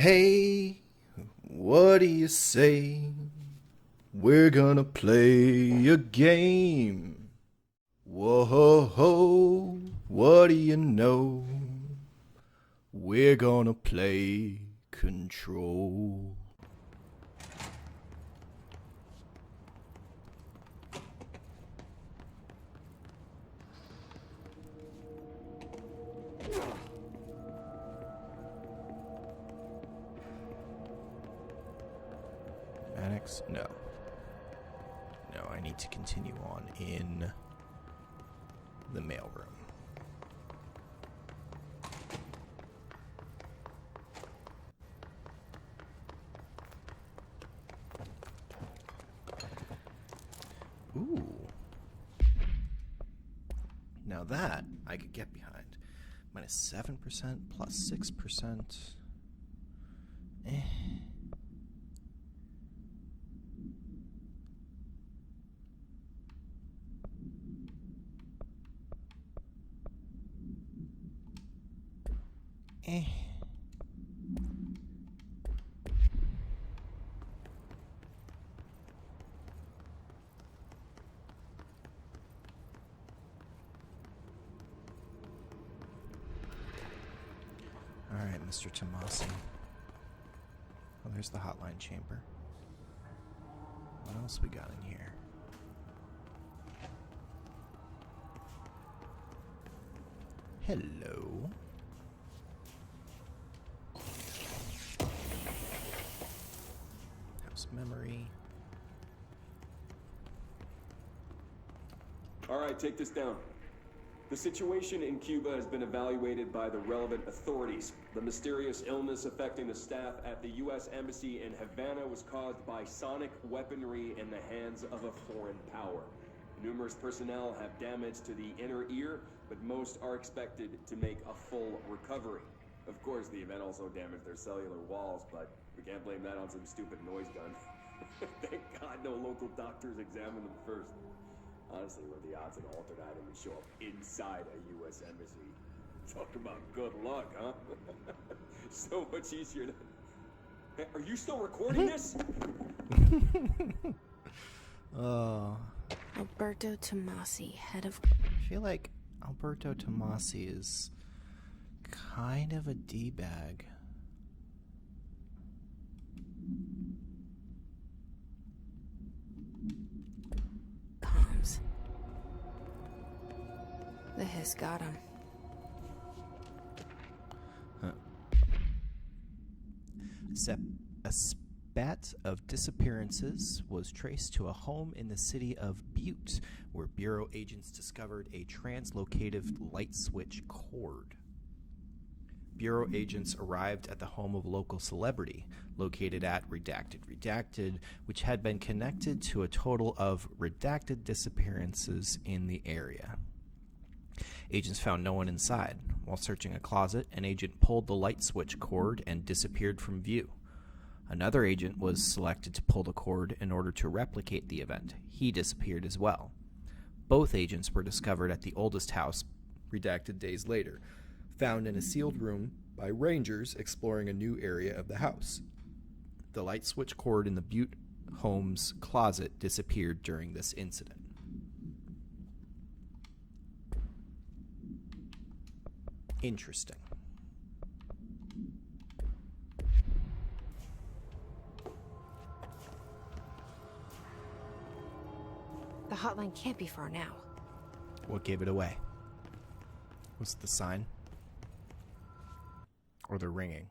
Hey, what do you say? We're gonna play a game. Whoa ho ho, what do you know? We're gonna play Control. Annex? No. No, I need to continue on in the mailroom. Ooh. Now that I could get behind. Minus 7% plus 6%. Eh. Eh. Alright, Mr. Tomasi. Well, there's the hotline chamber. What else we got in here? Hello. House memory. Alright, take this down. The situation in Cuba has been evaluated by the relevant authorities. The mysterious illness affecting the staff at the U.S. Embassy in Havana was caused by sonic weaponry in the hands of a foreign power. Numerous personnel have damage to the inner ear, but most are expected to make a full recovery. Of course, the event also damaged their cellular walls, but we can't blame that on some stupid noise gun. Thank God no local doctors examined them first. Honestly, what are the odds an altered item would show up inside a U.S. embassy? Talk about good luck, huh? So much easier to... Hey, are you still recording this? Oh. Alberto Tomasi, head of... I feel like Alberto Tomasi is kind of a D-bag. Comms. The hiss got him. A spat of disappearances was traced to a home in the city of Butte, where Bureau agents discovered a translocative light switch cord. Bureau agents arrived at the home of a local celebrity, located at Redacted, which had been connected to a total of redacted disappearances in the area. Agents found no one inside. While searching a closet, an agent pulled the light switch cord and disappeared from view. Another agent was selected to pull the cord in order to replicate the event. He disappeared as well. Both agents were discovered at the oldest house, redacted days later, found in a sealed room by rangers exploring a new area of the house. The light switch cord in the Butte home's closet disappeared during this incident. Interesting. The hotline can't be far now. What gave it away? Was it the sign? Or the ringing?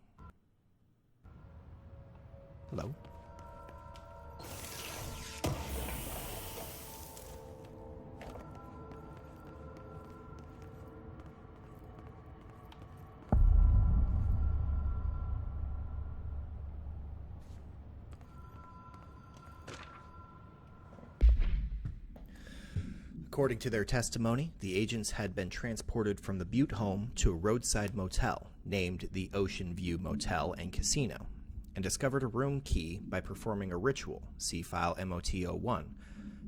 Hello? According to their testimony, the agents had been transported from the Butte home to a roadside motel named the Ocean View Motel and Casino, and discovered a room key by performing a ritual, see file MOT-01.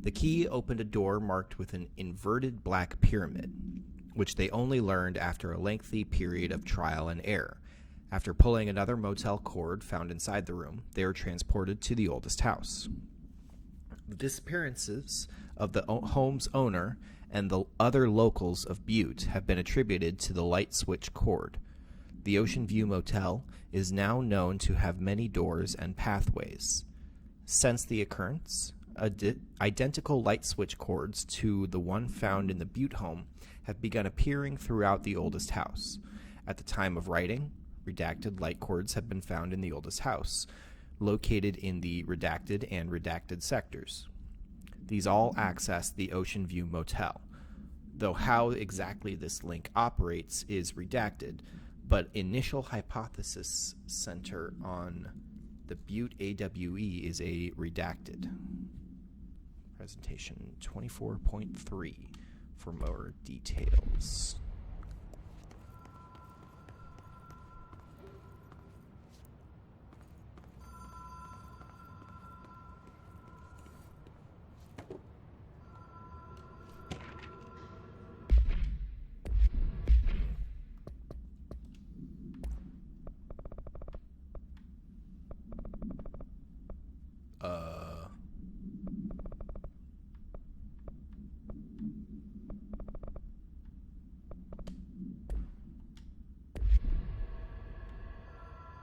The key opened a door marked with an inverted black pyramid, which they only learned after a lengthy period of trial and error. After pulling another motel cord found inside the room, they are transported to the oldest house. The disappearances of the home's owner and the other locals of Butte have been attributed to the light switch cord. The Ocean View Motel is now known to have many doors and pathways. Since the occurrence, identical light switch cords to the one found in the Butte home have begun appearing throughout the oldest house. At the time of writing, redacted light cords have been found in the oldest house, located in the redacted and redacted sectors. These all access the Ocean View Motel, though how exactly this link operates is redacted, but initial hypothesis center on the Butte AWE is a redacted. Presentation 24.3 for more details.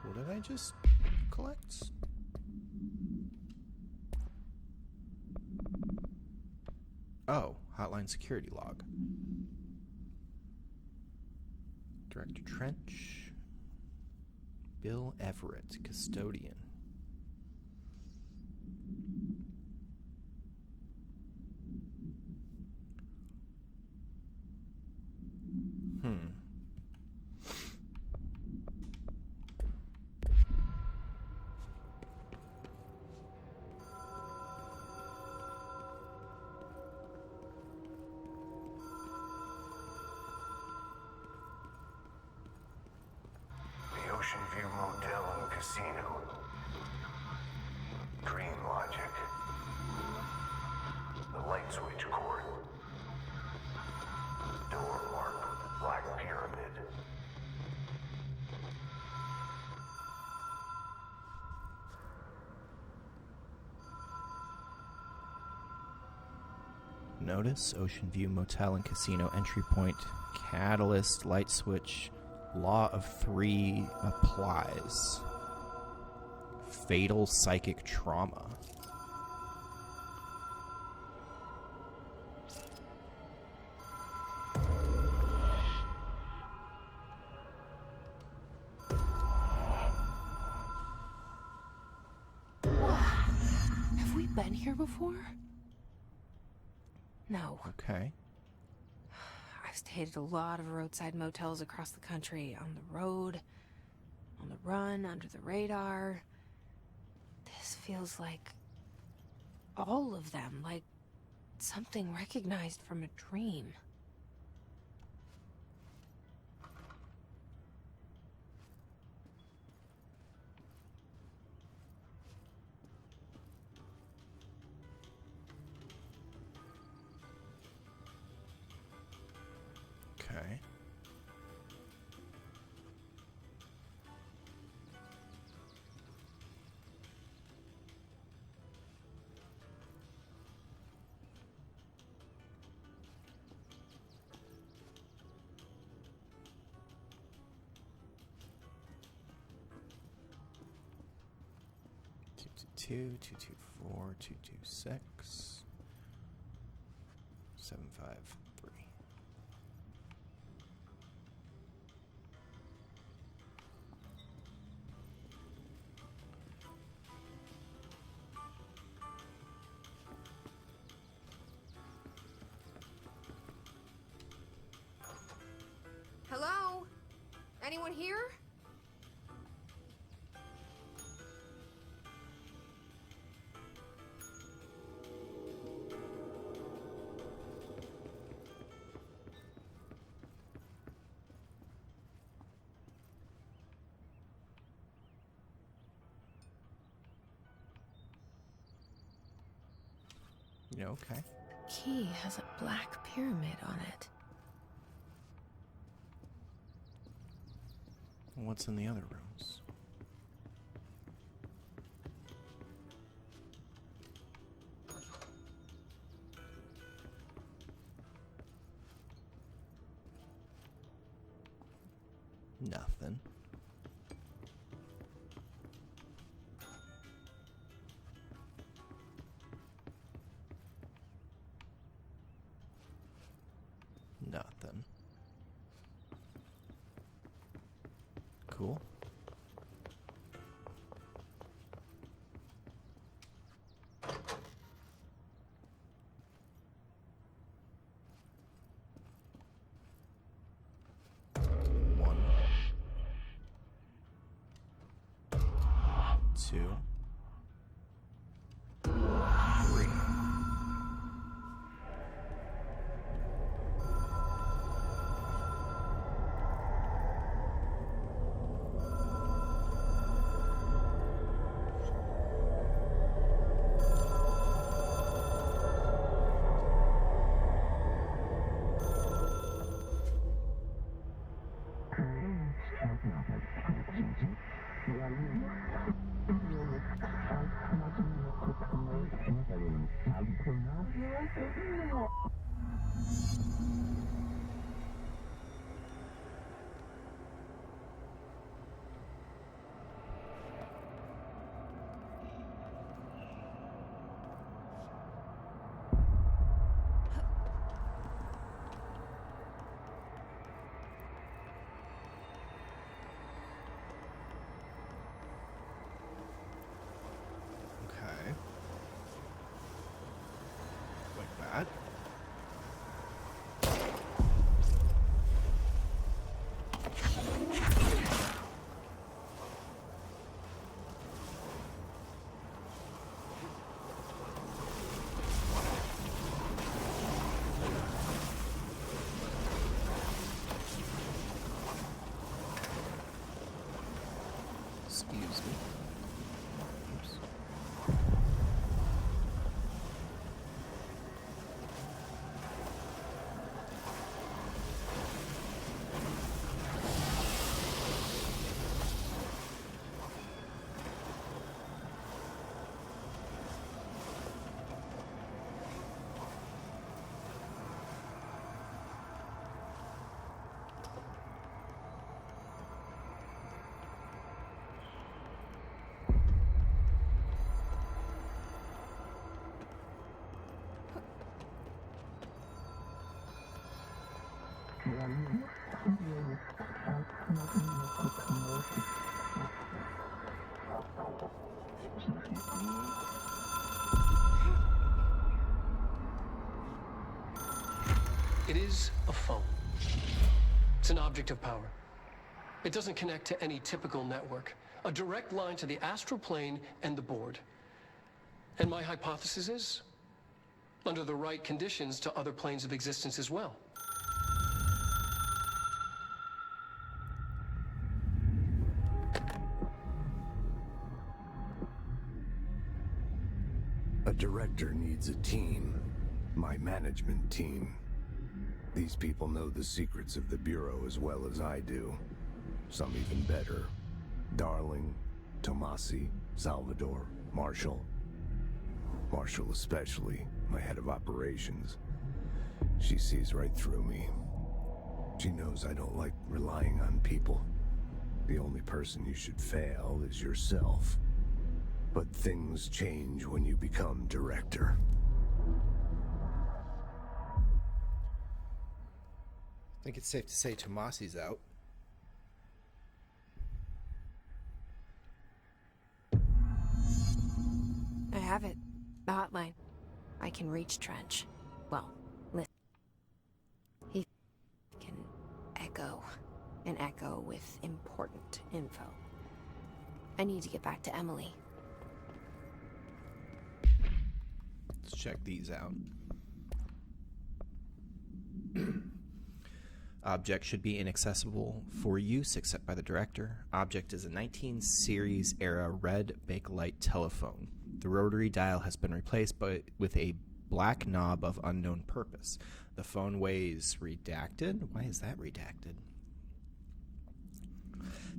What did I just collect? Oh, hotline security log. Director Trench. Bill Everett, custodian. Ocean View Motel and Casino. Dream logic. The light switch cord. Door marked with the black pyramid. Notice Ocean View Motel and Casino entry point. Catalyst, light switch. Law of 3 applies. Fatal psychic trauma. Have we been here before? No. Okay. I've stayed at a lot of roadside motels across the country, on the road, on the run, under the radar. This feels like all of them, like something recognized from a dream. Okay. Two, 224, 226, 753. Hello? Anyone here? Yeah, okay. Key has a black pyramid on it. What's in the other rooms? Nothing. Nothing. Cool. One. Two. Three. Okay. Like that. Excuse me. Oops. It is a phone. It's an object of power. It doesn't connect to any typical network. A direct line to the astral plane and the board. And my hypothesis is, under the right conditions, to other planes of existence as well. A director needs a team. My management team. These people know the secrets of the Bureau as well as I do. Some even better. Darling, Tomasi, Salvador, Marshall. Marshall especially, my head of operations. She sees right through me. She knows I don't like relying on people. The only person you should fail is yourself. But things change when you become director. I think it's safe to say Tomasi's out. I have it. The hotline. I can reach Trench. Well, listen. He can echo. An echo with important info. I need to get back to Emily. Let's check these out. Object should be inaccessible for use except by the director. Object is a 19 series era red Bakelite telephone. The rotary dial has been replaced with a black knob of unknown purpose. The phone weighs redacted. Why is that redacted?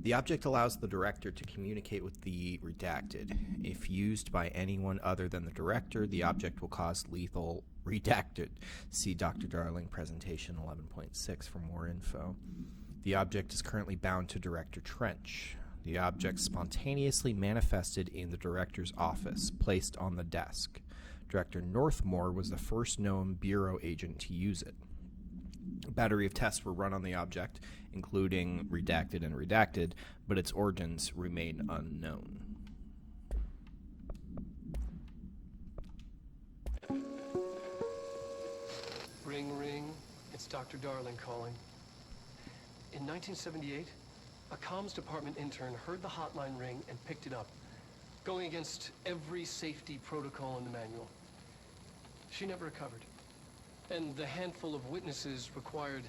The object allows the director to communicate with the redacted. If used by anyone other than the director, the object will cause lethal redacted. See Dr. Darling presentation 11.6 for more info. The object is currently bound to Director Trench. The object spontaneously manifested in the director's office, placed on the desk. Director Northmore was the first known Bureau agent to use it. A battery of tests were run on the object, including redacted and redacted, but its origins remain unknown. Ring, ring. It's Dr. Darling calling. In 1978, a comms department intern heard the hotline ring and picked it up, going against every safety protocol in the manual. She never recovered. And the handful of witnesses required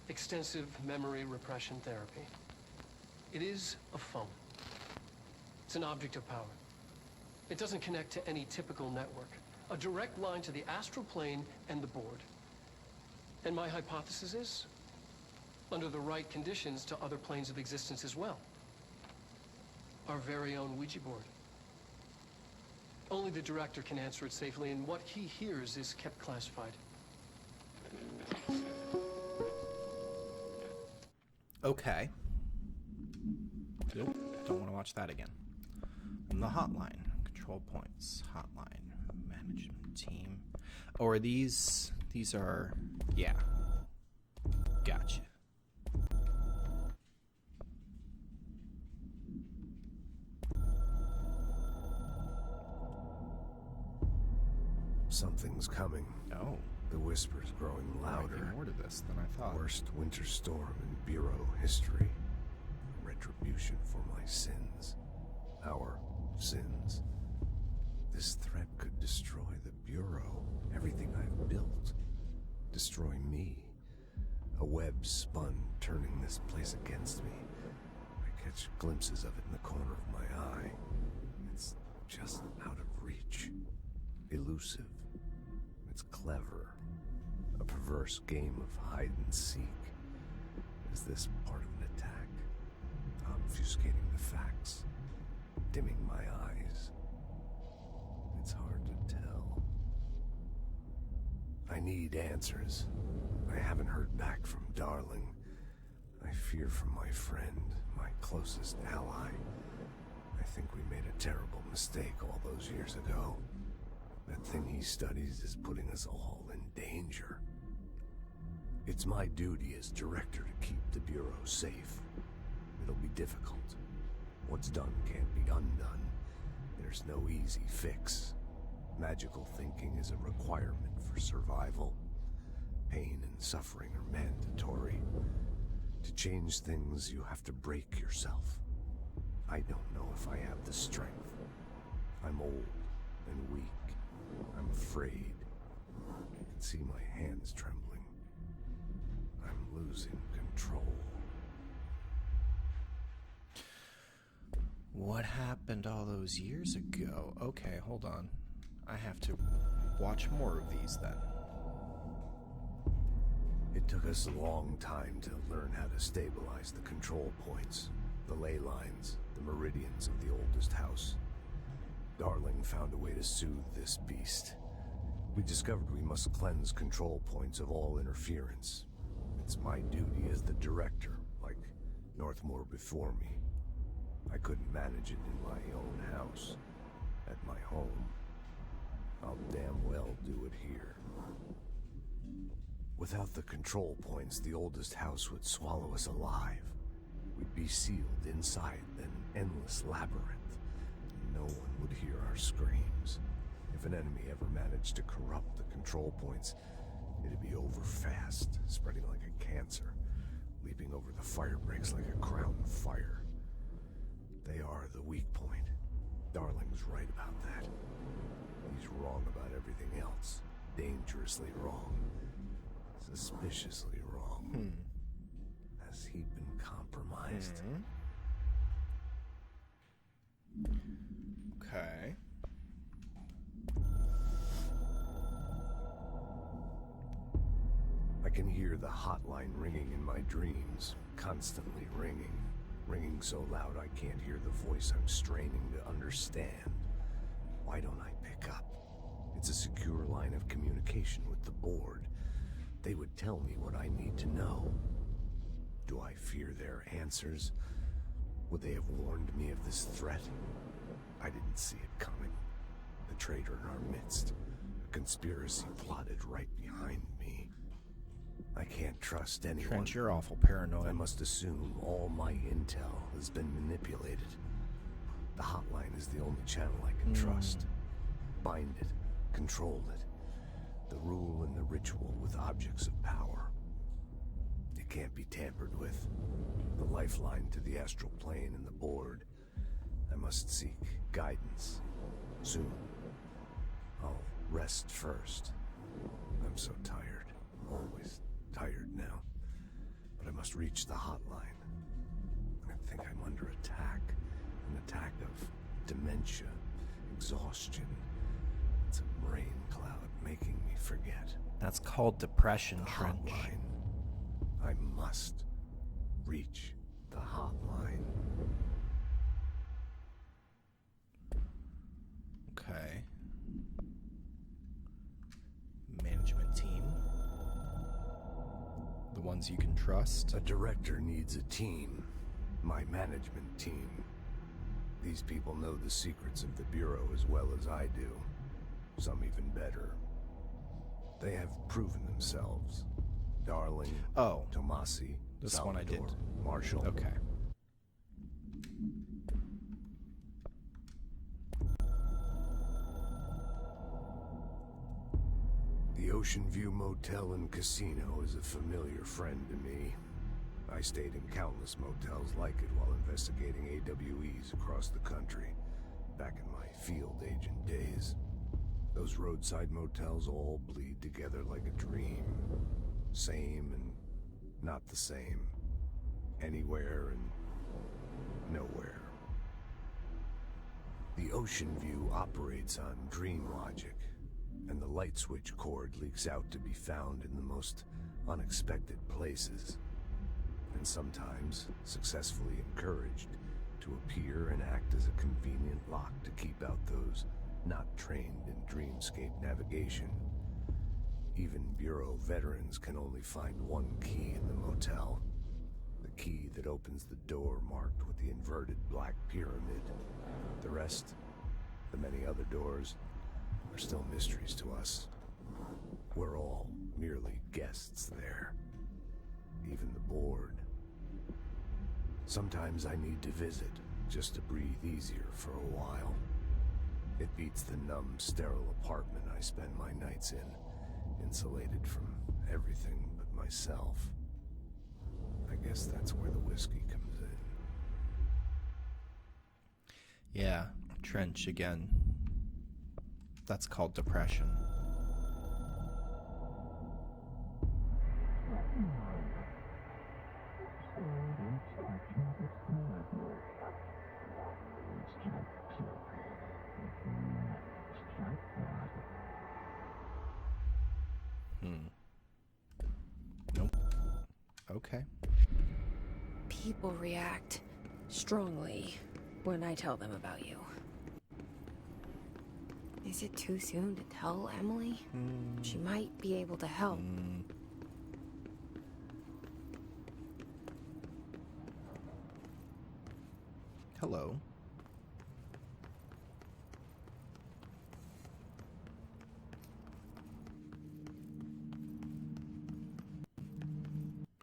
extensive memory repression therapy. It is a phone. It's an object of power. It doesn't connect to any typical network. A direct line to the astral plane and the board. And my hypothesis is, under the right conditions, to other planes of existence as well. Our very own Ouija board. Only the director can answer it safely, and what he hears is kept classified. Okay. Nope, don't want to watch that again. And the hotline. Control points. Hotline. Management team. Oh, are these... These are... Yeah. Gotcha. Something's coming. Oh. The whisper's growing louder. Might be more to this than I thought. Worst winter storm in Bureau history. Retribution for my sins. Our sins. This threat could destroy the Bureau. Everything I've built. Destroy me. A web spun, turning this place against me. I catch glimpses of it in the corner of my eye. It's just out of reach. Elusive. It's clever. A perverse game of hide and seek. Is this part of an attack? Obfuscating the facts. Dimming my eyes. It's hard to tell. I need answers. I haven't heard back from Darling. I fear for my friend, my closest ally. I think we made a terrible mistake all those years ago. That thing he studies is putting us all in danger. It's my duty as director to keep the Bureau safe. It'll be difficult. What's done can't be undone. There's no easy fix. Magical thinking is a requirement for survival. Pain and suffering are mandatory. To change things, you have to break yourself. I don't know if I have the strength. I'm old and weak. I'm afraid. I can see my hands trembling. I'm losing control. What happened all those years ago? Okay, hold on. I have to watch more of these then. It took us a long time to learn how to stabilize the control points, the ley lines, the meridians of the oldest house. Darling found a way to soothe this beast. We discovered we must cleanse control points of all interference. It's my duty as the director, like Northmore before me. I couldn't manage it in my own house, at my home. I'll damn well do it here. Without the control points, the oldest house would swallow us alive. We'd be sealed inside an endless labyrinth. No one would hear our screams. If an enemy ever managed to corrupt the control points, it'd be over fast, spreading like a cancer, leaping over the fire breaks like a crown of fire. They are the weak point. Darling's right about that. He's wrong about everything else. Dangerously wrong. Suspiciously wrong. Has he been compromised? Okay. I can hear the hotline ringing in my dreams, constantly ringing. ringing so loud I can't hear the voice I'm straining to understand. Why don't I pick up? It's a secure line of communication with the board. They would tell me what I need to know. Do I fear their answers? Would they have warned me of this threat? I didn't see it coming. The traitor in our midst. A conspiracy plotted right behind me. I can't trust anyone. Trent, you're awful paranoid. I must assume all my intel has been manipulated. The hotline is the only channel I can trust. Bind it, control it. The rule and the ritual with objects of power. It can't be tampered with. The lifeline to the astral plane and the board. I must seek guidance. Soon. I'll rest first. I'm so tired. Always tired now. But I must reach the hotline. I think I'm under attack. An attack of dementia, exhaustion. It's a brain cloud making me forget. That's called depression, The Trench. hotline. I must reach the hotline. Okay. Management team. The ones you can trust. A director needs a team. My management team. These people know the secrets of the Bureau as well as I do. Some even better. They have proven themselves. Darling, Oh, Tomasi, this Salvador, one I did. Marshall. Okay. The Ocean View Motel and Casino is a familiar friend to me. I stayed in countless motels like it while investigating AWEs across the country, back in my field agent days. Those roadside motels all bleed together like a dream. Same and not the same. Anywhere and nowhere. The Ocean View operates on dream logic, and the light switch cord leaks out to be found in the most unexpected places, and sometimes successfully encouraged to appear and act as a convenient lock to keep out those not trained in dreamscape navigation. Even Bureau veterans can only find one key in the motel. The key that opens the door marked with the inverted black pyramid. The rest, the many other doors, are still mysteries to us. We're all merely guests there. Even the board. Sometimes I need to visit, just to breathe easier for a while. It beats the numb, sterile apartment I spend my nights in, insulated from everything but myself. I guess that's where the whiskey comes in. Yeah, Trench again. That's called depression. Nope. Okay. People react strongly when I tell them about you. Is it too soon to tell Emily? She might be able to help. Hello.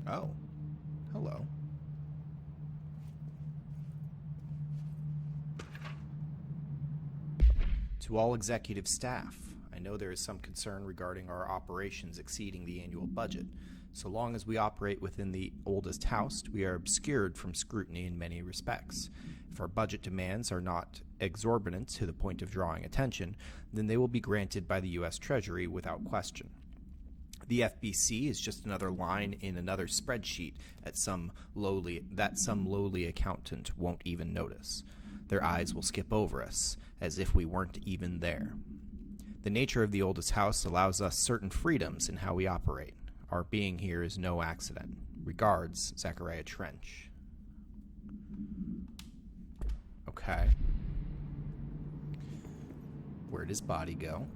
Oh. Hello. To all executive staff, I know there is some concern regarding our operations exceeding the annual budget. So long as we operate within the oldest house, we are obscured from scrutiny in many respects. If our budget demands are not exorbitant to the point of drawing attention, then they will be granted by the U.S. Treasury without question. The FBC is just another line in another spreadsheet that some lowly accountant won't even notice. Their eyes will skip over us, as if we weren't even there. The nature of the oldest house allows us certain freedoms in how we operate. Our being here is no accident. Regards, Zachariah Trench. Okay. Where'd his body go?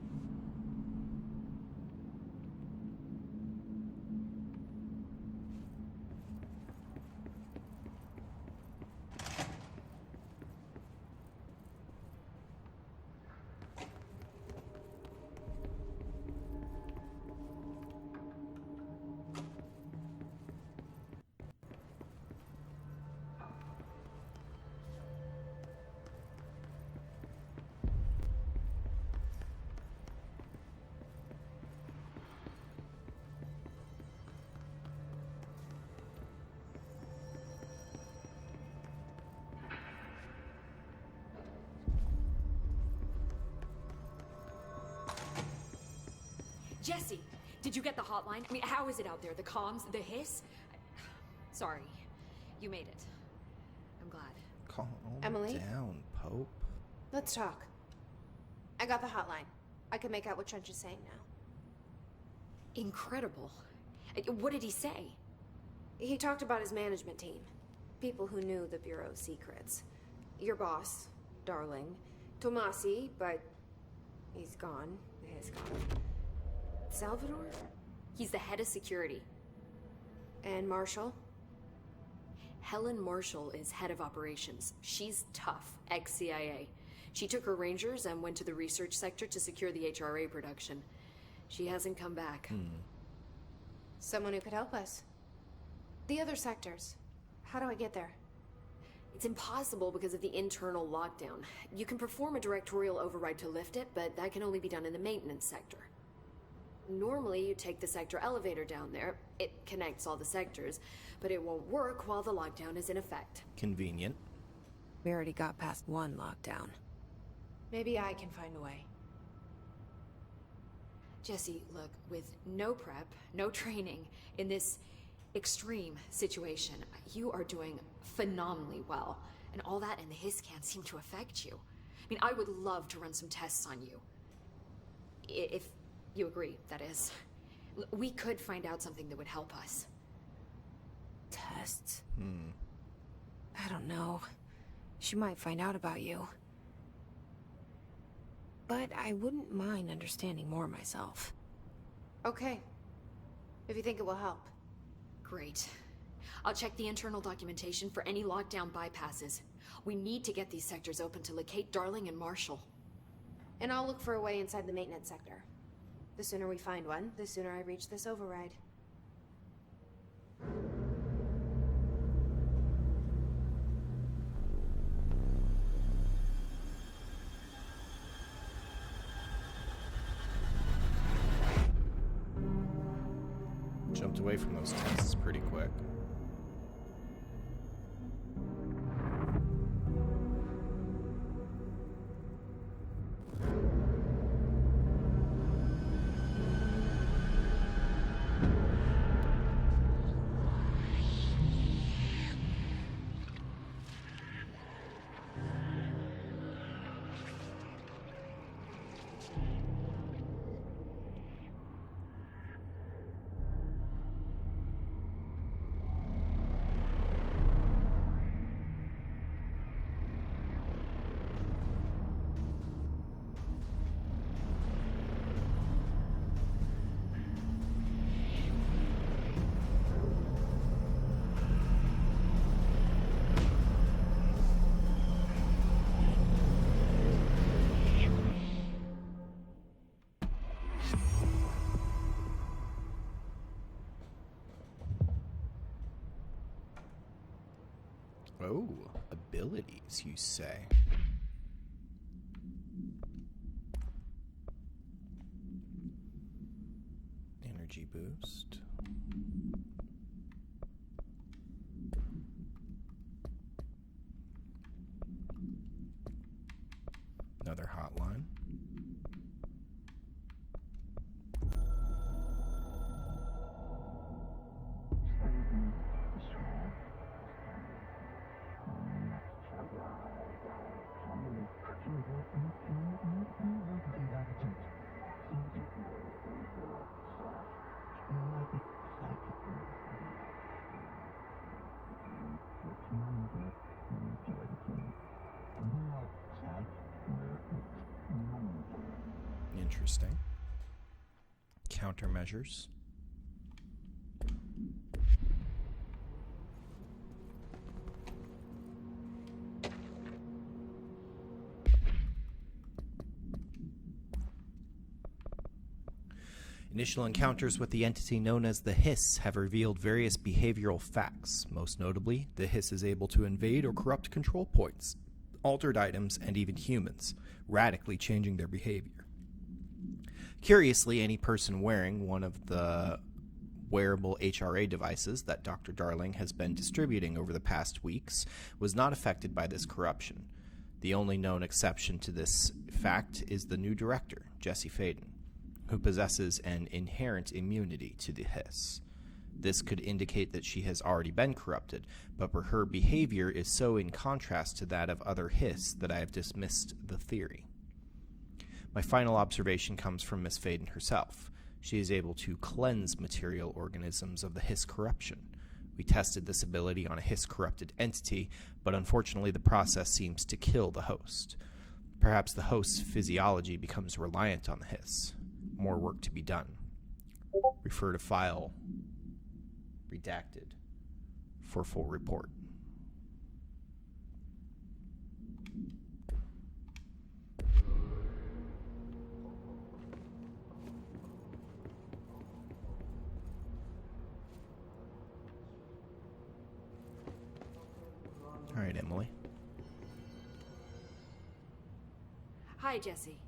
Jesse, did you get the hotline? I mean, how is it out there? The comms, the hiss? Sorry, you made it. I'm glad. Calm Emily? down, Pope. Let's talk. I got the hotline. I can make out what Trench is saying now. Incredible. What did he say? He talked about his management team. People who knew the Bureau's secrets. Your boss, Darling. Tomasi, but he's gone. He's gone. Salvador? He's the head of security. And Marshall? Helen Marshall is head of operations. She's tough, ex-CIA. She took her Rangers and went to the research sector to secure the HRA production. She hasn't come back. Someone who could help us. The other sectors. How do I get there? It's impossible because of the internal lockdown. You can perform a directorial override to lift it, but that can only be done in the maintenance sector. Normally, you take the sector elevator down there. It connects all the sectors, but it won't work while the lockdown is in effect. Convenient. We already got past one lockdown. Maybe I can find a way. Jesse, look, with no prep, no training, in this extreme situation, you are doing phenomenally well. And all that and the hiss can't seem to affect you. I mean, I would love to run some tests on you. If you agree, that is. We could find out something that would help us. Tests? I don't know. She might find out about you. But I wouldn't mind understanding more myself. Okay. If you think it will help. Great. I'll check the internal documentation for any lockdown bypasses. We need to get these sectors open to locate Darling and Marshall. And I'll look for a way inside the maintenance sector. The sooner we find one, the sooner I reach this override. Jumped away from those tests pretty quick. Oh, abilities, you say? Energy boost. Another hotline. Interesting. Countermeasures. Initial encounters with the entity known as the Hiss have revealed various behavioral facts. Most notably, the Hiss is able to invade or corrupt control points, altered items, and even humans, radically changing their behavior. Curiously, any person wearing one of the wearable HRA devices that Dr. Darling has been distributing over the past weeks was not affected by this corruption. The only known exception to this fact is the new director, Jesse Faden, who possesses an inherent immunity to the Hiss. This could indicate that she has already been corrupted, but her behavior is so in contrast to that of other Hiss that I have dismissed the theory. My final observation comes from Miss Faden herself. She is able to cleanse material organisms of the Hiss corruption. We tested this ability on a Hiss-corrupted entity, but unfortunately the process seems to kill the host. Perhaps the host's physiology becomes reliant on the Hiss. More work to be done. Refer to file redacted for full report. All right, Emily. Hi, Jesse.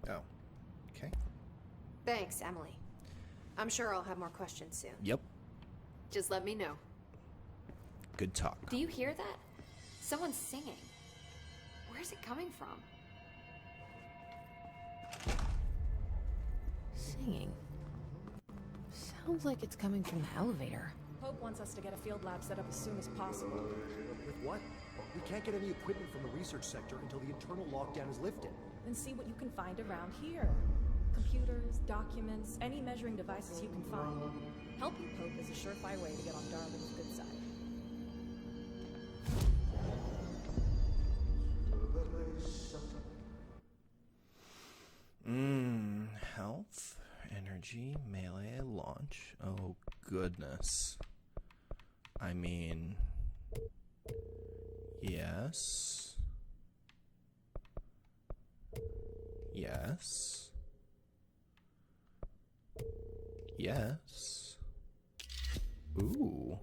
Oh, okay. Thanks, Emily. I'm sure I'll have more questions soon. Yep. Just let me know. Good talk. Do you hear that? Someone's singing. Where's it coming from? Singing. Sounds like it's coming from the elevator. Pope wants us to get a field lab set up as soon as possible. With what? We can't get any equipment from the research sector until the internal lockdown is lifted. Then see what you can find around here. Computers, documents, any measuring devices you can find. Helping Pope is a surefire way to get on Darling's good side. Health, energy, melee, launch. Oh, goodness. I mean, yes. Yes. Yes. Ooh.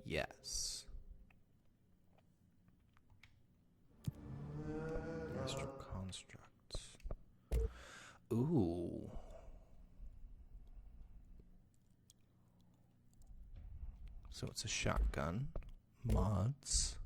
Yes. Astral constructs. Ooh. So it's a shotgun. Mods.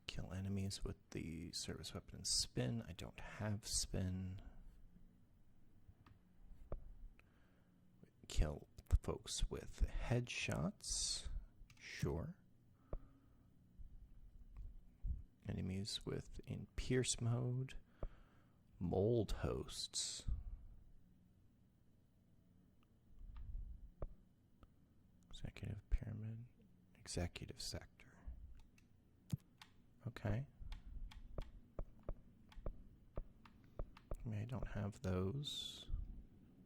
Kill enemies with the service weapon and spin. I don't have spin. Kill the folks with headshots. Sure. Enemies in pierce mode. Mold hosts. Executive pyramid. Executive sector. Okay. I mean, I don't have those.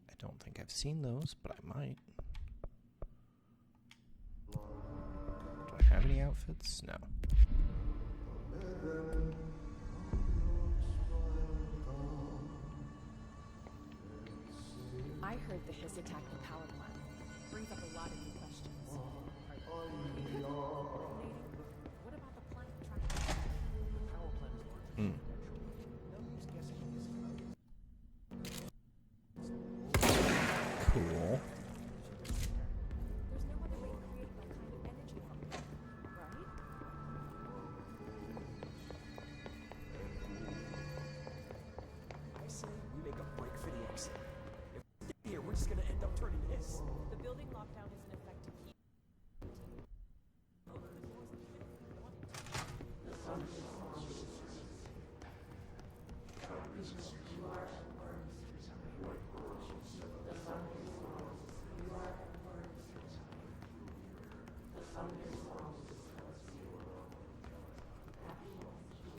I don't think I've seen those, but I might. Do I have any outfits? No. I heard the Hiss attacked the power plant. Brings up a lot of new questions. What about the plant trying to... The power plant is largely residential. No use guessing at this. is. The building lockdown is in effect to keep.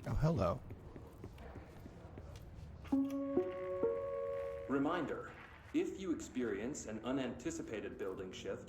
Oh, hello. Reminder, if you experience an unanticipated building shift,